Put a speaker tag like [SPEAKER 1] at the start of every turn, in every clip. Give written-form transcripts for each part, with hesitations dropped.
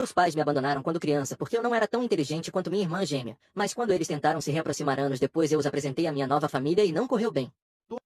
[SPEAKER 1] Meus pais me abandonaram quando criança porque eu não era tão inteligente quanto minha irmã gêmea, mas quando eles tentaram se reaproximar anos depois eu os apresentei à minha nova família e não correu bem.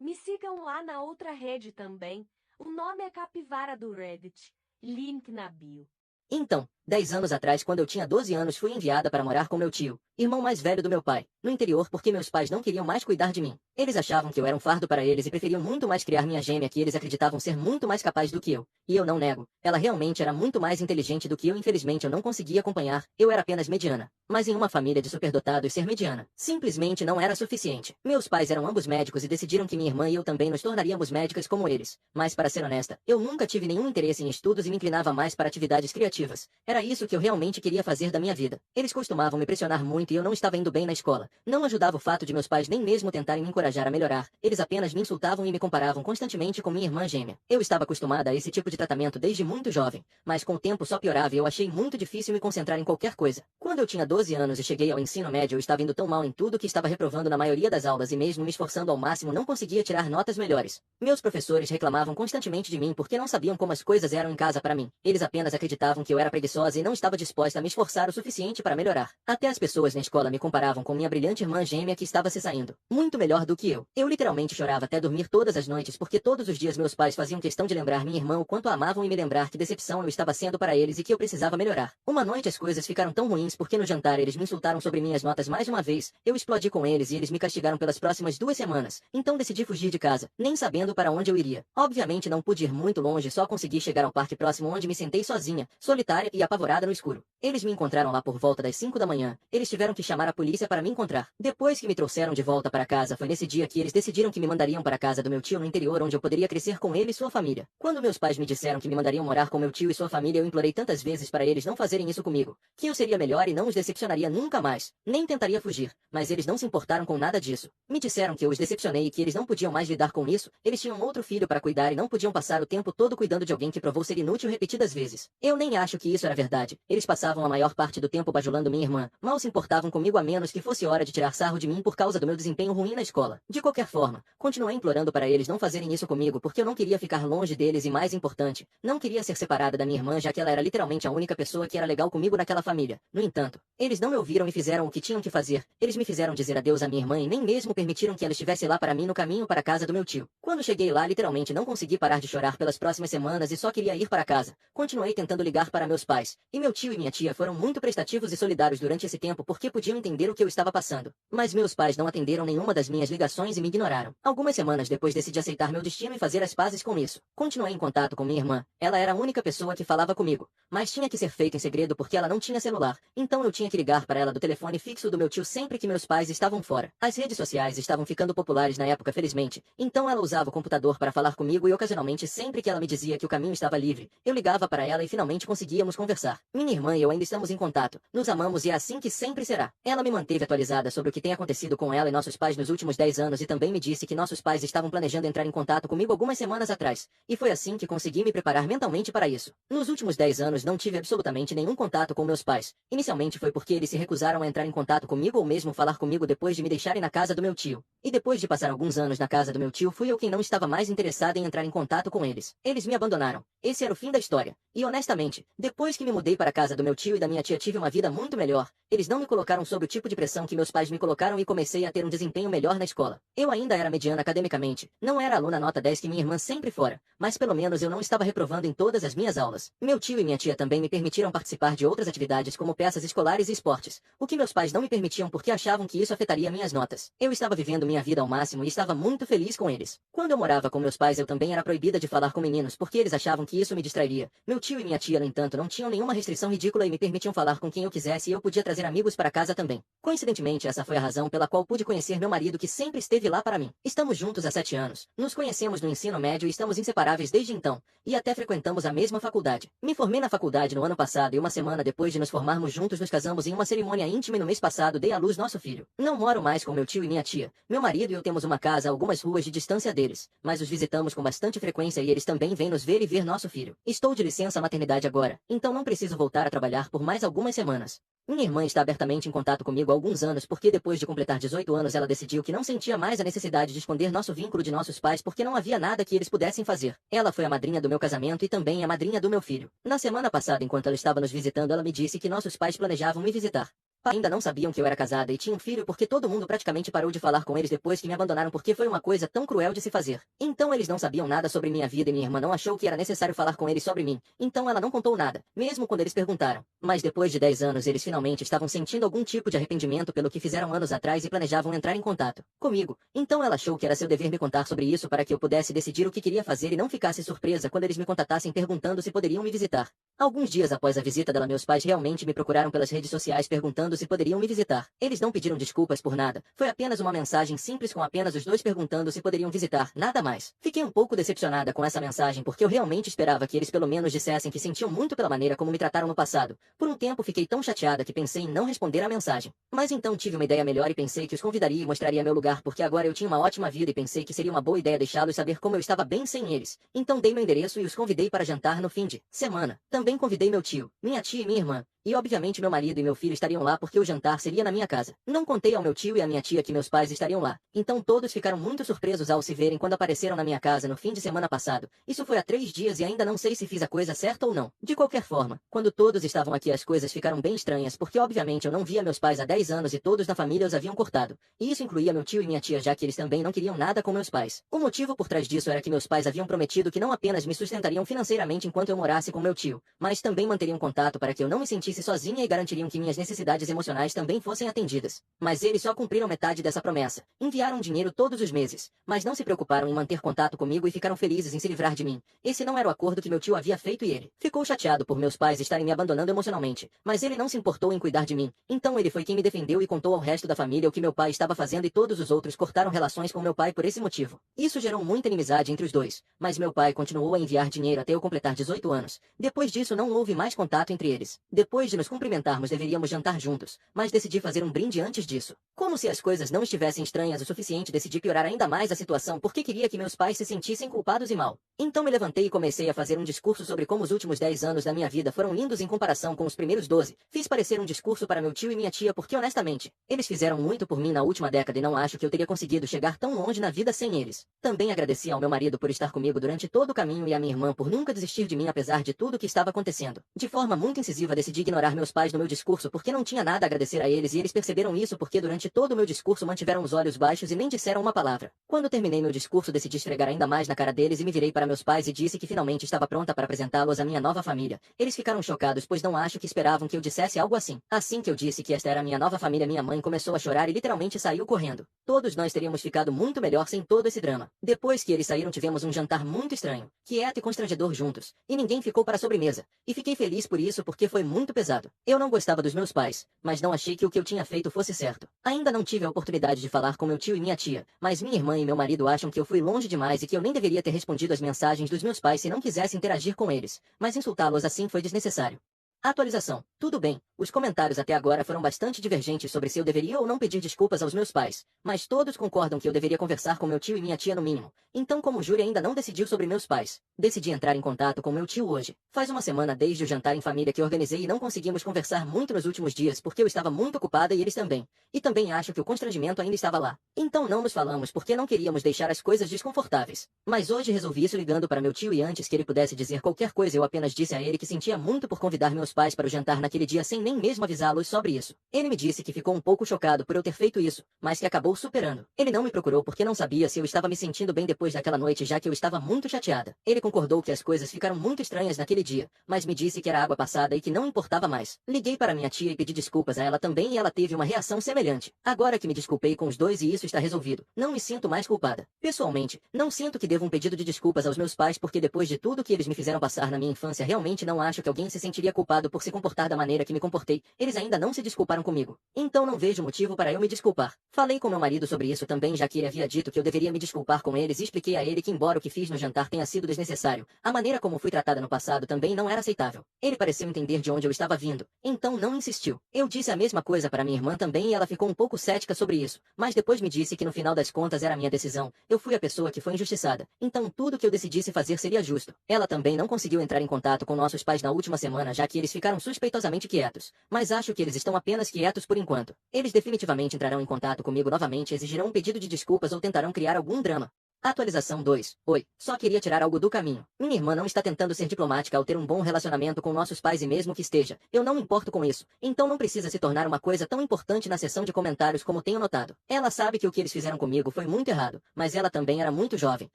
[SPEAKER 2] Me sigam lá na outra rede também. O nome é Capivara do Reddit. Link na bio.
[SPEAKER 1] Então, 10 anos atrás, quando eu tinha 12 anos, fui enviada para morar com meu tio, irmão mais velho do meu pai, no interior porque meus pais não queriam mais cuidar de mim. Eles achavam que eu era um fardo para eles e preferiam muito mais criar minha gêmea que eles acreditavam ser muito mais capaz do que eu. E eu não nego, ela realmente era muito mais inteligente do que eu. Infelizmente eu não conseguia acompanhar, eu era apenas mediana. Mas em uma família de superdotados ser mediana simplesmente não era suficiente. Meus pais eram ambos médicos e decidiram que minha irmã e eu também nos tornaríamos médicas como eles. Mas para ser honesta, eu nunca tive nenhum interesse em estudos e me inclinava mais para atividades criativas. Era isso que eu realmente queria fazer da minha vida. Eles costumavam me pressionar muito e eu não estava indo bem na escola. Não ajudava o fato de meus pais nem mesmo tentarem me encorajar a melhorar. Eles apenas me insultavam e me comparavam constantemente com minha irmã gêmea. Eu estava acostumada a esse tipo de tratamento desde muito jovem, mas com o tempo só piorava e eu achei muito difícil me concentrar em qualquer coisa. Quando eu tinha 12 anos e cheguei ao ensino médio, eu estava indo tão mal em tudo que estava reprovando na maioria das aulas e mesmo me esforçando ao máximo não conseguia tirar notas melhores. Meus professores reclamavam constantemente de mim porque não sabiam como as coisas eram em casa para mim. Eles apenas acreditavam que eu era preguiçosa e não estava disposta a me esforçar o suficiente para melhorar. Até as pessoas na escola me comparavam com minha brilhante irmã gêmea que estava se saindo muito melhor do que eu. Eu literalmente chorava até dormir todas as noites porque todos os dias meus pais faziam questão de lembrar minha irmã o quanto a amavam e me lembrar que decepção eu estava sendo para eles e que eu precisava melhorar. Uma noite as coisas ficaram tão ruins porque no jantar eles me insultaram sobre minhas notas mais uma vez. Eu explodi com eles e eles me castigaram pelas próximas 2 semanas. Então decidi fugir de casa, nem sabendo para onde eu iria. Obviamente não pude ir muito longe, só consegui chegar ao parque próximo onde me sentei sozinha, solitária e apavorada no escuro. Eles me encontraram lá por volta das 5 da manhã. Eles tiveram que chamar a polícia para me encontrar. Depois que me trouxeram de volta para casa, foi nesse dia que eles decidiram que me mandariam para a casa do meu tio no interior onde eu poderia crescer com ele e sua família. Quando meus pais me disseram que me mandariam morar com meu tio e sua família, eu implorei tantas vezes para eles não fazerem isso comigo, que eu seria melhor e não os decepcionaria nunca mais. Nem tentaria fugir, mas eles não se importaram com nada disso. Me disseram que eu os decepcionei e que eles não podiam mais lidar com isso. Eles tinham outro filho para cuidar e não podiam passar o tempo todo cuidando de alguém que provou ser inútil repetidas vezes. Eu nem acho que isso era verdade. Eles passavam a maior parte do tempo bajulando minha irmã. Mal se importavam comigo a menos que fosse hora de tirar sarro de mim por causa do meu desempenho ruim na escola. De qualquer forma, continuei implorando para eles não fazerem isso comigo porque eu não queria ficar longe deles e, mais importante, não queria ser separada da minha irmã, já que ela era literalmente a única pessoa que era legal comigo naquela família. No entanto, eles não me ouviram e fizeram o que tinham que fazer. Eles me fizeram dizer adeus à minha irmã e nem mesmo permitiram que ela estivesse lá para mim no caminho para a casa do meu tio. Quando cheguei lá, literalmente não consegui parar de chorar pelas próximas semanas e só queria ir para casa. Continuei tentando ligar para meus pais, e meu tio e minha tia foram muito prestativos e solidários durante esse tempo porque podiam entender o que eu estava passando. Mas meus pais não atenderam nenhuma das minhas ligações e me ignoraram. Algumas semanas depois decidi aceitar meu destino e fazer as pazes com isso. Continuei em contato com minha irmã. Ela era a única pessoa que falava comigo, mas tinha que ser feito em segredo porque ela não tinha celular. Então eu tinha que ligar para ela do telefone fixo do meu tio sempre que meus pais estavam fora. As redes sociais estavam ficando populares na época, felizmente. Então ela usava o computador para falar comigo e ocasionalmente sempre que ela me dizia que o caminho estava livre, eu ligava para ela e finalmente conseguíamos conversar. Minha irmã e eu ainda estamos em contato. Nos amamos e é assim que sempre será. Ela me manteve atualizada sobre o que tem acontecido com ela e nossos pais nos últimos 10 anos e também me disse que nossos pais estavam planejando entrar em contato comigo algumas semanas atrás. E foi assim que consegui me preparar mentalmente para isso. Nos últimos 10 anos não tive absolutamente nenhum contato com meus pais. Inicialmente foi porque eles se recusaram a entrar em contato comigo ou mesmo falar comigo depois de me deixarem na casa do meu tio. E depois de passar alguns anos na casa do meu tio, fui eu quem não estava mais interessada em entrar em contato com eles. Eles me abandonaram. Esse era o fim da história. E honestamente, depois que me mudei para a casa do meu tio e da minha tia, tive uma vida muito melhor. Eles não me colocaram sob o tipo de pressão que meus pais me colocaram e comecei a ter um desempenho melhor na escola. Eu ainda era mediana academicamente. Não era aluna nota 10 que minha irmã sempre fora, mas pelo menos eu não estava reprovando em todas as minhas aulas. Meu tio e minha tia também me permitiram participar de outras atividades como peças escolares e esportes, o que meus pais não me permitiam porque achavam que isso afetaria minhas notas. Eu estava vivendo minha vida ao máximo e estava muito feliz com eles. Quando eu morava com meus pais, eu também era proibida de falar com meninos porque eles achavam que isso me distrairia. Meu tio e minha tia, no entanto, não tinham nenhuma restrição ridícula e me permitiam falar com quem eu quisesse e eu podia trazer amigos para casa também. Coincidentemente, essa foi a razão pela qual pude conhecer meu marido, que sempre esteve lá para mim. Estamos juntos há 7 anos. Nos conhecemos no ensino médio e estamos inseparáveis desde então. E até frequentamos a mesma faculdade. Me formei na faculdade no ano passado e uma semana depois de nos formarmos juntos nos casamos em uma cerimônia íntima e no mês passado dei à luz nosso filho. Não moro mais com meu tio e minha tia. Meu marido e eu temos uma casa a algumas ruas de distância deles, mas os visitamos com bastante frequência e eles também vêm nos ver e ver nosso filho. Estou de licença maternidade agora, então não preciso voltar a trabalhar por mais algumas semanas. Minha irmã está abertamente em contato comigo há alguns anos porque depois de completar 18 anos ela decidiu que não sentia mais a necessidade de esconder nosso vínculo de nossos pais porque não havia nada que eles pudessem fazer. Ela foi a madrinha do meu casamento e também a madrinha do meu filho. Na semana passada, enquanto ela estava nos visitando, ela me disse que nossos pais planejavam me visitar. Ainda não sabiam que eu era casada e tinha um filho porque todo mundo praticamente parou de falar com eles depois que me abandonaram porque foi uma coisa tão cruel de se fazer. Então eles não sabiam nada sobre minha vida e minha irmã não achou que era necessário falar com eles sobre mim. Então ela não contou nada, mesmo quando eles perguntaram. Mas depois de 10 anos eles finalmente estavam sentindo algum tipo de arrependimento pelo que fizeram anos atrás e planejavam entrar em contato comigo. Então ela achou que era seu dever me contar sobre isso para que eu pudesse decidir o que queria fazer e não ficasse surpresa quando eles me contatassem perguntando se poderiam me visitar. Alguns dias após a visita dela, meus pais realmente me procuraram pelas redes sociais perguntando se poderiam me visitar. Eles não pediram desculpas por nada. Foi apenas uma mensagem simples com apenas os dois perguntando se poderiam visitar, nada mais. Fiquei um pouco decepcionada com essa mensagem porque eu realmente esperava que eles pelo menos dissessem que sentiam muito pela maneira como me trataram no passado. Por um tempo fiquei tão chateada que pensei em não responder a mensagem. Mas então tive uma ideia melhor e pensei que os convidaria e mostraria meu lugar porque agora eu tinha uma ótima vida e pensei que seria uma boa ideia deixá-los saber como eu estava bem sem eles. Então dei meu endereço e os convidei para jantar no fim de semana. Também convidei meu tio, minha tia e minha irmã. E obviamente meu marido e meu filho estariam lá porque o jantar seria na minha casa. Não contei ao meu tio e à minha tia que meus pais estariam lá. Então todos ficaram muito surpresos ao se verem quando apareceram na minha casa no fim de semana passado. Isso foi há 3 dias e ainda não sei se fiz a coisa certa ou não. De qualquer forma, quando todos estavam aqui as coisas ficaram bem estranhas porque obviamente eu não via meus pais há 10 anos e todos da família os haviam cortado. E isso incluía meu tio e minha tia já que eles também não queriam nada com meus pais. O motivo por trás disso era que meus pais haviam prometido que não apenas me sustentariam financeiramente enquanto eu morasse com meu tio, mas também manteriam contato para que eu não me sentisse sozinha e garantiriam que minhas necessidades emocionais também fossem atendidas. Mas eles só cumpriram metade dessa promessa. Enviaram dinheiro todos os meses, mas não se preocuparam em manter contato comigo e ficaram felizes em se livrar de mim. Esse não era o acordo que meu tio havia feito e ele ficou chateado por meus pais estarem me abandonando emocionalmente, mas ele não se importou em cuidar de mim. Então ele foi quem me defendeu e contou ao resto da família o que meu pai estava fazendo e todos os outros cortaram relações com meu pai por esse motivo. Isso gerou muita inimizade entre os dois, mas meu pai continuou a enviar dinheiro até eu completar 18 anos. Depois disso não houve mais contato entre eles. Depois de nos cumprimentarmos deveríamos jantar juntos, mas decidi fazer um brinde antes disso. Como se as coisas não estivessem estranhas o suficiente, decidi piorar ainda mais a situação porque queria que meus pais se sentissem culpados e mal. Então me levantei e comecei a fazer um discurso sobre como os últimos 10 anos da minha vida foram lindos em comparação com os primeiros 12. Fiz parecer um discurso para meu tio e minha tia porque honestamente, eles fizeram muito por mim na última década e não acho que eu teria conseguido chegar tão longe na vida sem eles. Também agradeci ao meu marido por estar comigo durante todo o caminho e à minha irmã por nunca desistir de mim apesar de tudo o que estava acontecendo. De forma muito incisiva decidi ignorar meus pais no meu discurso porque não tinha nada a agradecer a eles e eles perceberam isso porque durante todo o meu discurso mantiveram os olhos baixos e nem disseram uma palavra. Quando terminei meu discurso decidi esfregar ainda mais na cara deles e me virei para meus pais e disse que finalmente estava pronta para apresentá-los à minha nova família. Eles ficaram chocados pois não acho que esperavam que eu dissesse algo assim. Assim que eu disse que esta era a minha nova família, minha mãe começou a chorar e literalmente saiu correndo. Todos nós teríamos ficado muito melhor sem todo esse drama. Depois que eles saíram tivemos um jantar muito estranho, quieto e constrangedor juntos, e ninguém ficou para a sobremesa. E fiquei feliz por isso porque foi muito pesado. Eu não gostava dos meus pais, mas não achei que o que eu tinha feito fosse certo. Ainda não tive a oportunidade de falar com meu tio e minha tia, mas minha irmã e meu marido acham que eu fui longe demais e que eu nem deveria ter respondido às mensagens dos meus pais se não quisesse interagir com eles, mas insultá-los assim foi desnecessário. Atualização. Tudo bem, os comentários até agora foram bastante divergentes sobre se eu deveria ou não pedir desculpas aos meus pais, mas todos concordam que eu deveria conversar com meu tio e minha tia no mínimo. Então, como o júri ainda não decidiu sobre meus pais, decidi entrar em contato com meu tio hoje. Faz uma semana desde o jantar em família que organizei e não conseguimos conversar muito nos últimos dias porque eu estava muito ocupada e eles também. E também acho que o constrangimento ainda estava lá. Então não nos falamos porque não queríamos deixar as coisas desconfortáveis. Mas hoje resolvi isso ligando para meu tio e antes que ele pudesse dizer qualquer coisa eu apenas disse a ele que sentia muito por convidar meus pais para o jantar naquele dia sem nem mesmo avisá-los sobre isso. Ele me disse que ficou um pouco chocado por eu ter feito isso, mas que acabou superando. Ele não me procurou porque não sabia se eu estava me sentindo bem depois daquela noite já que eu estava muito chateada. Ele concordou que as coisas ficaram muito estranhas naquele dia, mas me disse que era água passada e que não importava mais. Liguei para minha tia e pedi desculpas a ela também e ela teve uma reação semelhante. Agora que me desculpei com os dois e isso está resolvido, não me sinto mais culpada. Pessoalmente, não sinto que devo um pedido de desculpas aos meus pais porque depois de tudo que eles me fizeram passar na minha infância realmente não acho que alguém se sentiria culpado por se comportar da maneira que me comportei. Eles ainda não se desculparam comigo. Então não vejo motivo para eu me desculpar. Falei com meu marido sobre isso também já que ele havia dito que eu deveria me desculpar com eles e expliquei a ele que embora o que fiz no jantar tenha sido desnecessário, a maneira como fui tratada no passado também não era aceitável. Ele pareceu entender de onde eu estava vindo, então não insistiu. Eu disse a mesma coisa para minha irmã também e ela ficou um pouco cética sobre isso, mas depois me disse que no final das contas era a minha decisão. Eu fui a pessoa que foi injustiçada, então tudo que eu decidisse fazer seria justo. Ela também não conseguiu entrar em contato com nossos pais na última semana já que eles ficaram suspeitosamente misteriosamente quietos, mas acho que eles estão apenas quietos por enquanto. Eles definitivamente entrarão em contato comigo novamente, exigirão um pedido de desculpas ou tentarão criar algum drama. Atualização 2. Oi, só queria tirar algo do caminho. Minha irmã não está tentando ser diplomática ao ter um bom relacionamento com nossos pais e mesmo que esteja, eu não me importo com isso. Então não precisa se tornar uma coisa tão importante na seção de comentários como tenho notado. Ela sabe que o que eles fizeram comigo foi muito errado, mas ela também era muito jovem.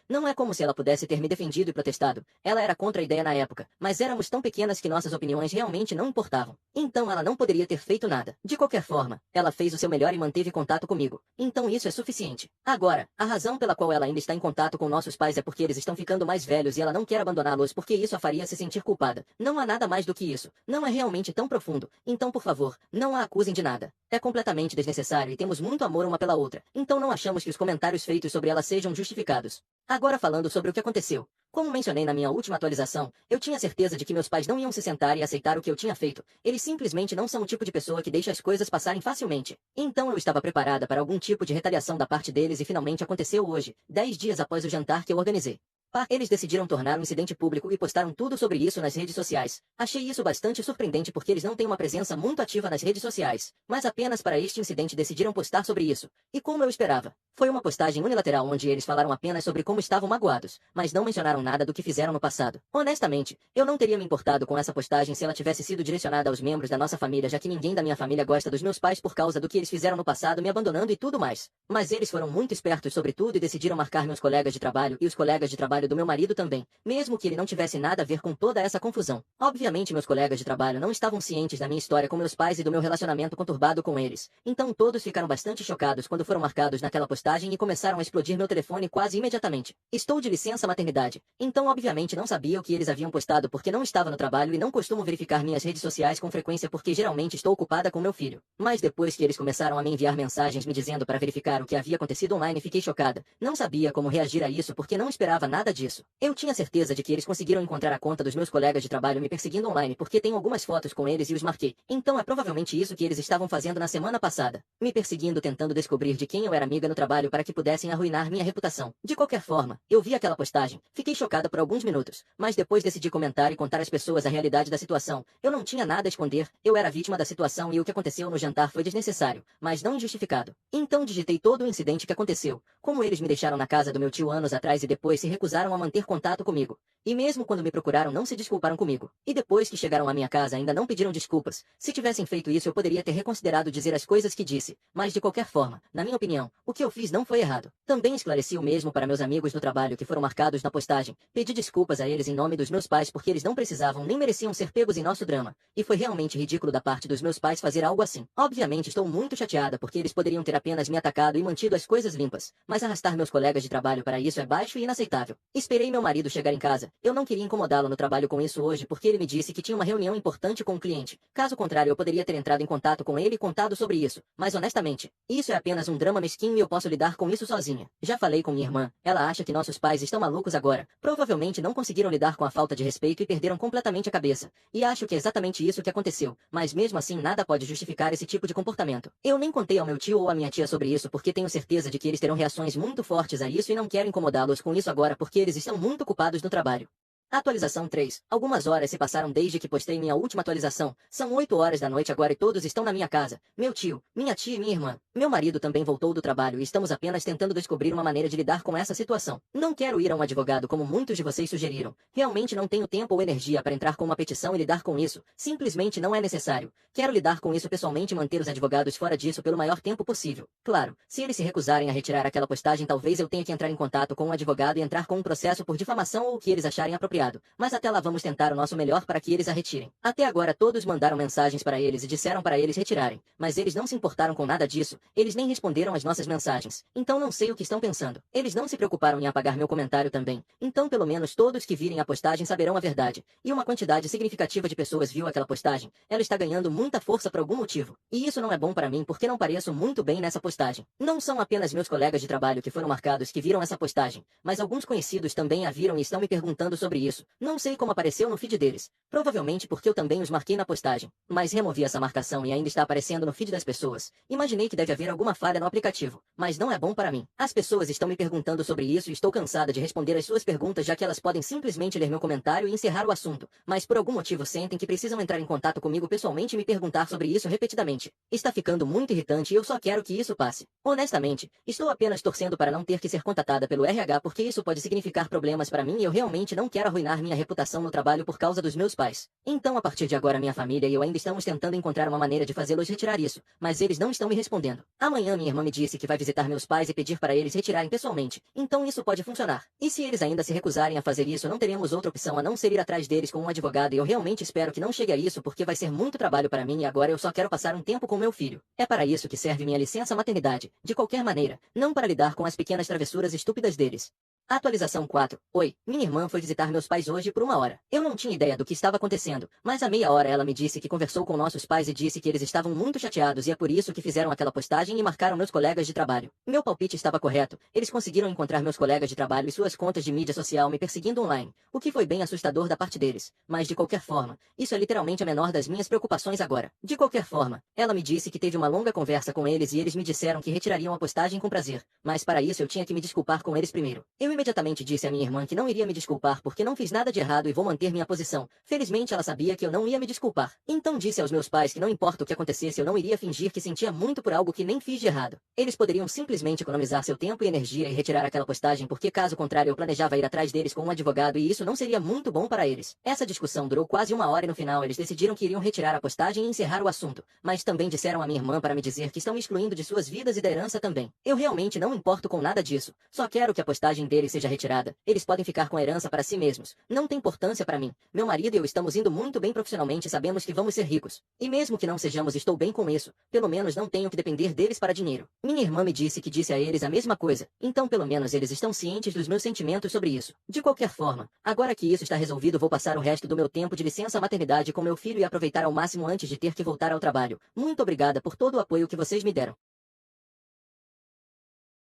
[SPEAKER 1] Não é como se ela pudesse ter me defendido e protestado. Ela era contra a ideia na época, mas éramos tão pequenas que nossas opiniões realmente não importavam. Então ela não poderia ter feito nada. De qualquer forma, ela fez o seu melhor e manteve contato comigo. Então isso é suficiente. Agora, a razão pela qual ela ainda está em contato com nossos pais é porque eles estão ficando mais velhos e ela não quer abandoná-los porque isso a faria se sentir culpada. Não há nada mais do que isso. Não é realmente tão profundo. Então, por favor, não a acusem de nada. É completamente desnecessário e temos muito amor uma pela outra. Então não achamos que os comentários feitos sobre ela sejam justificados. Agora falando sobre o que aconteceu. Como mencionei na minha última atualização, eu tinha certeza de que meus pais não iam se sentar e aceitar o que eu tinha feito. Eles simplesmente não são o tipo de pessoa que deixa as coisas passarem facilmente. Então eu estava preparada para algum tipo de retaliação da parte deles e finalmente aconteceu hoje, 10 dias após o jantar que eu organizei. Eles decidiram tornar o incidente público e postaram tudo sobre isso nas redes sociais. Achei isso bastante surpreendente porque eles não têm uma presença muito ativa nas redes sociais, mas apenas para este incidente decidiram postar sobre isso. E como eu esperava, foi uma postagem unilateral onde eles falaram apenas sobre como estavam magoados, mas não mencionaram nada do que fizeram no passado. Honestamente, eu não teria me importado com essa postagem se ela tivesse sido direcionada aos membros da nossa família, já que ninguém da minha família gosta dos meus pais por causa do que eles fizeram no passado, me abandonando e tudo mais. Mas eles foram muito espertos sobre tudo e decidiram marcar meus colegas de trabalho e os colegas de trabalho do meu marido também, mesmo que ele não tivesse nada a ver com toda essa confusão. Obviamente meus colegas de trabalho não estavam cientes da minha história com meus pais e do meu relacionamento conturbado com eles. Então todos ficaram bastante chocados quando foram marcados naquela postagem e começaram a explodir meu telefone quase imediatamente. Estou de licença maternidade, então obviamente não sabia o que eles haviam postado porque não estava no trabalho e não costumo verificar minhas redes sociais com frequência porque geralmente estou ocupada com meu filho. Mas depois que eles começaram a me enviar mensagens me dizendo para verificar o que havia acontecido online, fiquei chocada. Não sabia como reagir a isso porque não esperava nada disso. Eu tinha certeza de que eles conseguiram encontrar a conta dos meus colegas de trabalho me perseguindo online porque tenho algumas fotos com eles e os marquei. Então é provavelmente isso que eles estavam fazendo na semana passada. Me perseguindo tentando descobrir de quem eu era amiga no trabalho para que pudessem arruinar minha reputação. De qualquer forma, eu vi aquela postagem, fiquei chocada por alguns minutos, mas depois decidi comentar e contar às pessoas a realidade da situação. Eu não tinha nada a esconder, eu era vítima da situação e o que aconteceu no jantar foi desnecessário, mas não injustificado. Então digitei todo o incidente que aconteceu, como eles me deixaram na casa do meu tio anos atrás e depois se recusaram a manter contato comigo. E mesmo quando me procuraram não se desculparam comigo. E depois que chegaram à minha casa ainda não pediram desculpas. Se tivessem feito isso eu poderia ter reconsiderado dizer as coisas que disse. Mas de qualquer forma, na minha opinião, o que eu fiz não foi errado. Também esclareci o mesmo para meus amigos do trabalho que foram marcados na postagem. Pedi desculpas a eles em nome dos meus pais porque eles não precisavam nem mereciam ser pegos em nosso drama. E foi realmente ridículo da parte dos meus pais fazer algo assim. Obviamente estou muito chateada porque eles poderiam ter apenas me atacado e mantido as coisas limpas. Mas arrastar meus colegas de trabalho para isso é baixo e inaceitável. Esperei meu marido chegar em casa. Eu não queria incomodá-lo no trabalho com isso hoje porque ele me disse que tinha uma reunião importante com o cliente. Caso contrário eu poderia ter entrado em contato com ele e contado sobre isso. Mas honestamente, isso é apenas um drama mesquinho e eu posso lidar com isso sozinha. Já falei com minha irmã. Ela acha que nossos pais estão malucos agora. Provavelmente não conseguiram lidar com a falta de respeito e perderam completamente a cabeça. E acho que é exatamente isso que aconteceu. Mas mesmo assim nada pode justificar esse tipo de comportamento. Eu nem contei ao meu tio ou à minha tia sobre isso porque tenho certeza de que eles terão reações muito fortes a isso e não quero incomodá-los com isso agora porque eles estão muito ocupados no trabalho. Atualização 3. Algumas horas se passaram desde que postei minha última atualização. São 8 horas da noite agora e todos estão na minha casa. Meu tio, minha tia e minha irmã. Meu marido também voltou do trabalho e estamos apenas tentando descobrir uma maneira de lidar com essa situação. Não quero ir a um advogado como muitos de vocês sugeriram. Realmente não tenho tempo ou energia para entrar com uma petição e lidar com isso. Simplesmente não é necessário. Quero lidar com isso pessoalmente e manter os advogados fora disso pelo maior tempo possível. Claro, se eles se recusarem a retirar aquela postagem talvez eu tenha que entrar em contato com um advogado e entrar com um processo por difamação ou o que eles acharem apropriado. Mas até lá vamos tentar o nosso melhor para que eles a retirem. Até agora todos mandaram mensagens para eles e disseram para eles retirarem, mas eles não se importaram com nada disso, eles nem responderam às nossas mensagens. Então não sei o que estão pensando. Eles não se preocuparam em apagar meu comentário também. Então pelo menos todos que virem a postagem saberão a verdade. E uma quantidade significativa de pessoas viu aquela postagem. Ela está ganhando muita força por algum motivo. E isso não é bom para mim porque não pareço muito bem nessa postagem. Não são apenas meus colegas de trabalho que foram marcados que viram essa postagem, mas alguns conhecidos também a viram e estão me perguntando sobre isso. Não sei como apareceu no feed deles. Provavelmente porque eu também os marquei na postagem. Mas removi essa marcação e ainda está aparecendo no feed das pessoas. Imaginei que deve haver alguma falha no aplicativo. Mas não é bom para mim. As pessoas estão me perguntando sobre isso e estou cansada de responder as suas perguntas, já que elas podem simplesmente ler meu comentário e encerrar o assunto. Mas por algum motivo sentem que precisam entrar em contato comigo pessoalmente e me perguntar sobre isso repetidamente. Está ficando muito irritante e eu só quero que isso passe. Honestamente, estou apenas torcendo para não ter que ser contatada pelo RH, porque isso pode significar problemas para mim e eu realmente não quero arruinar minha reputação no trabalho por causa dos meus pais. Então a partir de agora minha família e eu ainda estamos tentando encontrar uma maneira de fazê-los retirar isso, mas eles não estão me respondendo. Amanhã minha irmã me disse que vai visitar meus pais e pedir para eles retirarem pessoalmente, então isso pode funcionar. E se eles ainda se recusarem a fazer isso, não teremos outra opção a não ser ir atrás deles com um advogado, e eu realmente espero que não chegue a isso, porque vai ser muito trabalho para mim e agora eu só quero passar um tempo com meu filho. É para isso que serve minha licença maternidade, de qualquer maneira, não para lidar com as pequenas travessuras estúpidas deles. Atualização 4. Oi, minha irmã foi visitar meus pais hoje por 1 hora. Eu não tinha ideia do que estava acontecendo, mas à meia hora ela me disse que conversou com nossos pais e disse que eles estavam muito chateados e é por isso que fizeram aquela postagem e marcaram meus colegas de trabalho. Meu palpite estava correto, eles conseguiram encontrar meus colegas de trabalho e suas contas de mídia social me perseguindo online, o que foi bem assustador da parte deles, mas de qualquer forma, isso é literalmente a menor das minhas preocupações agora. De qualquer forma, ela me disse que teve uma longa conversa com eles e eles me disseram que retirariam a postagem com prazer, mas para isso eu tinha que me desculpar com eles primeiro. Eu imediatamente disse a minha irmã que não iria me desculpar porque não fiz nada de errado e vou manter minha posição. Felizmente ela sabia que eu não ia me desculpar. Então disse aos meus pais que não importa o que acontecesse eu não iria fingir que sentia muito por algo que nem fiz de errado. Eles poderiam simplesmente economizar seu tempo e energia e retirar aquela postagem, porque caso contrário eu planejava ir atrás deles com um advogado e isso não seria muito bom para eles. Essa discussão durou quase 1 hora e no final eles decidiram que iriam retirar a postagem e encerrar o assunto. Mas também disseram à minha irmã para me dizer que estão me excluindo de suas vidas e da herança também. Eu realmente não importo com nada disso. Só quero que a postagem deles seja retirada. Eles podem ficar com a herança para si mesmos. Não tem importância para mim. Meu marido e eu estamos indo muito bem profissionalmente e sabemos que vamos ser ricos. E mesmo que não sejamos, estou bem com isso. Pelo menos não tenho que depender deles para dinheiro. Minha irmã me disse que disse a eles a mesma coisa. Então pelo menos eles estão cientes dos meus sentimentos sobre isso. De qualquer forma, agora que isso está resolvido, vou passar o resto do meu tempo de licença maternidade com meu filho e aproveitar ao máximo antes de ter que voltar ao trabalho. Muito obrigada por todo o apoio que vocês me deram.